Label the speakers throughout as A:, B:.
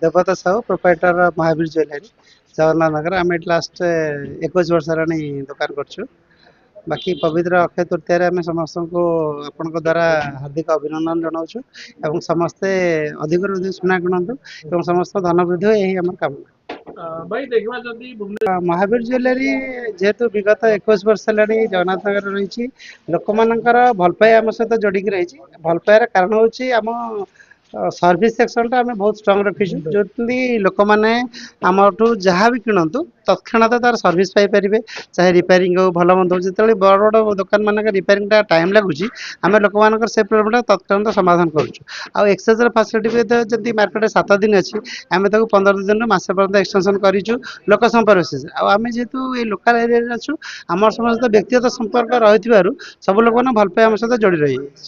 A: ଦେବତା Sahu proprietor Mahavir jewellery Jagannath ନଗର। ଆମେ ଏଠି ଲାଷ୍ଟ 21 ବର୍ଷ ହେଲାଣି ଦୋକାନ କରୁଛୁ। ବାକି ପବିତ୍ର ଅକ୍ଷୟ ତୃତୀୟାରେ ଆମେ ସମସ୍ତଙ୍କୁ ଆପଣଙ୍କ ଦ୍ୱାରା ହାର୍ଦ୍ଦିକ ଅଭିନନ୍ଦନ ଜଣାଉଛୁ ଏବଂ ସମସ୍ତେ ଅଧିକରୁ ଅଧିକ ସୁନା କିଣନ୍ତୁ ଏବଂ ସମସ୍ତ ଧନ ବୃଦ୍ଧି ହୋଇ ଏହି ଆମର କାମନା।
B: ଭାଇ ଦେଖିବା ଯଦି
A: ମହାବୀର ଜୁଏଲାରୀ ଯେହେତୁ ବିଗତ 21 ବର୍ଷ ହେଲାଣି ଜଗନ୍ନାଥ ନଗରରେ ରହିଛି, ଲୋକମାନଙ୍କର ଭଲ ପାଇବା ଆମ ସହିତ ଯୋଡ଼ିକି ରହିଛି। ଭଲ ପାଇବାର କାରଣ ହେଉଛି ଆମ ସର୍ଭିସ ସେକ୍ସନଟା ଆମେ ବହୁତ ଷ୍ଟ୍ରଙ୍ଗ ରଖିଛୁ, ଯେଉଁଠି ଲୋକମାନେ ଆମଠୁ ଯାହା ବି କିଣନ୍ତୁ ତତ୍କ୍ଷଣାତ ତାର ସର୍ଭିସ ପାଇପାରିବେ। ଚାहे ରିପେୟାରିଂ ହଉ ଭଲ ମନ୍ଦ ହଉ, ଯେତେବେଳେ ବଡ଼ ବଡ଼ ଦୋକାନ ମାନଙ୍କରେ ରିପେୟାରିଂଟା ଟାଇମ୍ ଲାଗୁଛି, ଆମେ ଲୋକମାନଙ୍କର ସେ ପ୍ରୋବ୍ଲେମଟା ତତ୍କ୍ଷଣାତ ସମାଧାନ କରୁଛୁ। ଆଉ ଏକ୍ସଚେଞ୍ଜର ଫାସିଲିଟି ବି ଯଦି ମାର୍କେଟରେ 7 ଦିନ ଅଛି, ଆମେ ତାକୁ 15 ଦିନରୁ ମାସେ ପର୍ଯ୍ୟନ୍ତ ଏକ୍ସଟେନସନ୍ କରିଛୁ ଲୋକ ସମ୍ପର୍କ ବିଶେଷ। ଆଉ ଆମେ ଯେହେତୁ ଏଇ ଲୋକାଲ ଏରିଆରେ ଅଛୁ, ଆମର ସମସ୍ତ ବ୍ୟକ୍ତିଗତ ସମ୍ପର୍କ ରହିଥିବାରୁ ସବୁ ଲୋକମାନେ ଭଲ ପାଇ ଆମ ସହିତ ଯୋଡ଼ି ରହିଯାଇଛି।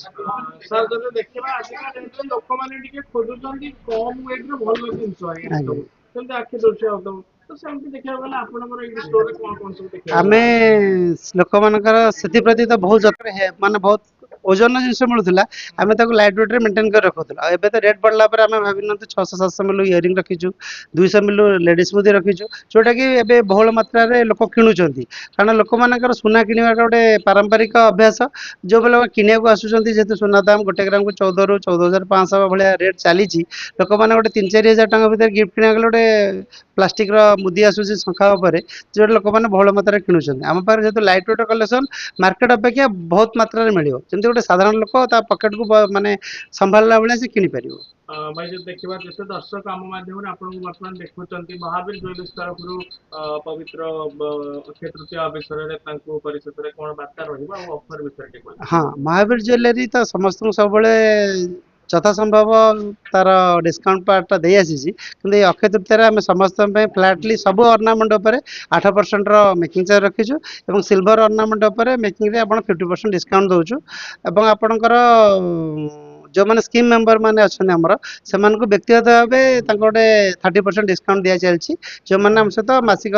B: ସାର୍ ଯଦି ଦେଖିବା ଆଜିକା ଡେଟରେ ଲୋକମାନେ ଟିକେ ଖୋଜୁଛନ୍ତି କମ ୱେଟରେ ଭଲ ଜିନିଷ ଆଜ୍ଞା ସବୁ ଯେମିତି ଆଖି ଦୃଶ୍ୟ ହଉଥିବ। ତ ସେମିତି ଦେଖିବାକୁ ଗଲେ ଆପଣଙ୍କର ଏଇ ଷ୍ଟୋରରେ କଣ କଣ ସବୁ ଦେଖିବାକୁ
A: ଆମେ ଲୋକମାନଙ୍କର ସେଥିପ୍ରତି ତ ବହୁତ ଯତ୍ନ ମାନେ ବହୁତ ଓଜନ ଜିନିଷ ମିଳୁଥିଲା, ଆମେ ତାକୁ ଲାଇଟ୍ ୱେଟ୍ରେ ମେଣ୍ଟେନ୍ କରି ରଖୁଥିଲୁ। ଆଉ ଏବେ ତ ରେଟ୍ ବଢ଼ିଲା ପରେ ଆମେ ଭାବିନାହାନ୍ତି 600-700 ମିଲି ଇୟରିଂ ରଖିଛୁ, 200 ମିଲି ଲେଡ଼ିସ୍ ମୁଦି ରଖିଛୁ, ଯେଉଁଟାକି ଏବେ ବହୁଳ ମାତ୍ରାରେ ଲୋକ କିଣୁଛନ୍ତି। କାରଣ ଲୋକମାନଙ୍କର ସୁନା କିଣିବାଟା ଗୋଟେ ପାରମ୍ପରିକ ଅଭ୍ୟାସ। ଯେଉଁବେଳେ କିଣିବାକୁ ଆସୁଛନ୍ତି, ଯେହେତୁ ସୁନା ଦାମ 1 ଗ୍ରାମକୁ 14ରୁ 14,500 ଭଳିଆ ରେଟ୍ ଚାଲିଛି, ଲୋକମାନେ ଗୋଟେ 3-4 ହଜାର ଟଙ୍କା ଭିତରେ ଗିଫ୍ଟ କିଣିବାକୁ ଗଲେ ଗୋଟେ ପ୍ଲାଷ୍ଟିକର ମୁଦି ଆସୁଛି ଶଙ୍ଖା ଉପରେ, ଯେଉଁଟା ଲୋକମାନେ ବହୁଳ ମାତ୍ରାରେ କିଣୁଛନ୍ତି। ଆମ ପାଖରେ ଯେହେତୁ ଲାଇଟ୍ ୱେଟ୍ କଲେକ୍ସନ୍ ମାର୍କେଟ ଅପେକ୍ଷା ବହୁତ ମାତ୍ରାରେ ମିଳିବ, ଯେମିତି ଗୋଟେ ସାଧାରଣ ଲୋକ ତା ପକେଟକୁ ମାନେ ସମ୍ଭାଳିଲା ଭଳିଆ ସେ କିଣିପାରିବ।
B: ଭାଇ ଯଦି ଦେଖିବା ଯେତେ ଦର୍ଶକ ଆମ ମାଧ୍ୟମରେ ଆପଣଙ୍କୁ ବର୍ତ୍ତମାନ ଦେଖୁଛନ୍ତି, ମହାବୀର ଜୁଏଲର୍ସ ତରଫରୁ ପବିତ୍ର ଅକ୍ଷୟ ତୃତୀୟା ଅବସରରେ ତାଙ୍କୁ ପରିଶେଷରେ କଣ ବାର୍ତ୍ତା ରହିବ ଆଉ ଅଫର ବିଷୟରେ ଟିକେ କହିବେ?
A: ହଁ, ମହାବୀର ଜୁଏଲାରୀ ତ ସମସ୍ତଙ୍କୁ ସବୁବେଳେ ଯଥା ସମ୍ଭବ ତାର ଡିସକାଉଣ୍ଟ ପାର୍ଟଟା ଦେଇ ଆସିଛି, କିନ୍ତୁ ଏଇ ଅକ୍ଷୟ ତୃତୀୟାରେ ଆମେ ସମସ୍ତଙ୍କ ପାଇଁ ଫ୍ଲାଟଲି ସବୁ ଅର୍ଣ୍ଣାମେଣ୍ଟ ଉପରେ 8% ମେକିଂ ଚାର୍ଜ ରଖିଛୁ ଏବଂ ସିଲଭର ଅର୍ଣ୍ଣାମେଣ୍ଟ ଉପରେ ମେକିଂରେ ଆପଣ 50% ଡିସକାଉଣ୍ଟ ଦେଉଛୁ। ଏବଂ ଆପଣଙ୍କର ଯେଉଁମାନେ ସ୍କିମ୍ ମେମ୍ବର ମାନେ ଅଛନ୍ତି ଆମର, ସେମାନଙ୍କୁ ବ୍ୟକ୍ତିଗତ ଭାବେ ତାଙ୍କ ଗୋଟେ 30% ଡିସକାଉଣ୍ଟ ଦିଆଚାଲିଛି। ଯେଉଁମାନେ ଆମ ସହିତ ମାସିକ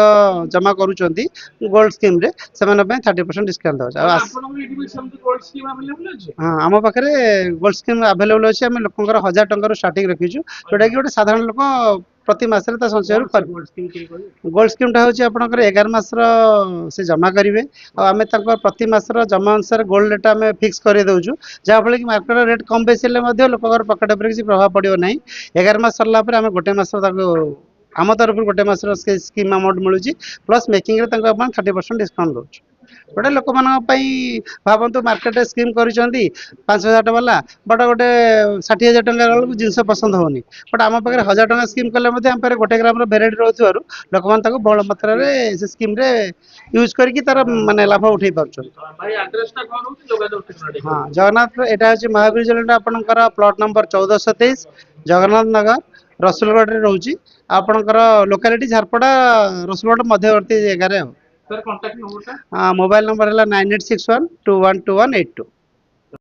A: ଜମା କରୁଛନ୍ତି ଗୋଲ୍ଡ ସ୍କିମ୍ରେ, ସେମାନଙ୍କ ପାଇଁ 30% ଡିସକାଉଣ୍ଟ ଦେଉଛି। ଆଉ
B: ଆପଣଙ୍କର ଏଠି ବି ସେମିତି ଗୋଲ୍ଡ ସ୍କିମ୍ ଆଭେଲେବଲ ଅଛି?
A: ହଁ, ଆମ ପାଖରେ ଗୋଲ୍ଡ ସ୍କିମ୍ ଆଭେଲେବଲ୍ ଅଛି। ଆମେ ଲୋକଙ୍କର 1000 ଟଙ୍କାରୁ ଷ୍ଟାର୍ଟିଂ ରଖିଛୁ, ଯେଉଁଟାକି ଗୋଟେ ସାଧାରଣ ଲୋକ ପ୍ରତି ମାସରେ ତା ସଞ୍ଚୟରୁ
B: ଗୋଲ୍ଡ ସ୍କିମ୍ ଟିକେ କହିବେ?
A: ଗୋଲ୍ଡ ସ୍କିମ୍ଟା ହେଉଛି ଆପଣଙ୍କର 11 ମାସର ସେ ଜମା କରିବେ, ଆଉ ଆମେ ତାଙ୍କ ପ୍ରତି ମାସର ଜମା ଅନୁସାରେ ଗୋଲ୍ଡ ରେଟ୍ ଆମେ ଫିକ୍ସ କରି ଦେଉଛୁ, ଯାହାଫଳରେ କି ମାର୍କେଟ ରେଟ୍ କମ୍ ବେଶୀ ହେଲେ ମଧ୍ୟ ଲୋକଙ୍କର ପକେଟ ଉପରେ କିଛି ପ୍ରଭାବ ପଡ଼ିବ ନାହିଁ। 11 ମାସ ସରିଲା ପରେ ଆମେ ଗୋଟେ ମାସ ତାକୁ ଆମ ତରଫରୁ ଗୋଟେ ମାସର ସ୍କିମ୍ ଆମାଉଣ୍ଟ ମିଳୁଛି, ପ୍ଲସ୍ ମେକିଂରେ ତାଙ୍କୁ ଆପଣ 30% ଡିସକାଉଣ୍ଟ ଦେଉଛୁ। ଗୋଟେ ଲୋକମାନଙ୍କ ପାଇଁ ଭାବନ୍ତୁ ମାର୍କେଟରେ ସ୍କିମ୍ କରିଛନ୍ତି 5,000 ଟଙ୍କା ବାଲା, ବଟ୍ ଗୋଟେ 60,000 ଟଙ୍କା ବେଳକୁ ଜିନିଷ ପସନ୍ଦ ହେଉନି, ବଟ୍ ଆମ ପାଖରେ 1,000 ଟଙ୍କା ସ୍କିମ୍ କଲେ ମଧ୍ୟ ଆମ ପାଖରେ 1 ଗ୍ରାମର ଭେରାଇଟି ରହୁଥିବାରୁ ଲୋକମାନେ ତାକୁ ବହୁଳ ମାତ୍ରାରେ ସେ ସ୍କିମ୍ରେ ୟୁଜ୍ କରିକି ତାର ମାନେ ଲାଭ ଉଠାଇ ପାରୁଛନ୍ତି।
B: ଭାଇ ଆଡ୍ରେସଟା କଣ ରହୁଛି ଯୋଗାଯୋଗ ଠିକଣା ଟିକେ
A: ହଁ,
B: କହିବେ?
A: ଜଗନ୍ନାଥ ଏଇଟା ହେଉଛି ମହାବୀର ଜୁଏଲାରୀ ଆପଣଙ୍କର ପ୍ଲଟ୍ ନମ୍ବର 1423 ଜଗନ୍ନାଥ ନଗର ରସୁଲଗଡ଼ରେ ରହୁଛି। ଆପଣଙ୍କର ଲୋକାଲିଟି ଝାରପଡ଼ା ରସୁଲଗଡ଼ ମଧ୍ୟବର୍ତ୍ତୀ ଜାଗାରେ। ଆଉ
B: ସାର୍ କଣ୍ଟାକ୍ଟ ନମ୍ବରଟା?
A: ମୋବାଇଲ ନମ୍ବର ହେଲା 9861212182।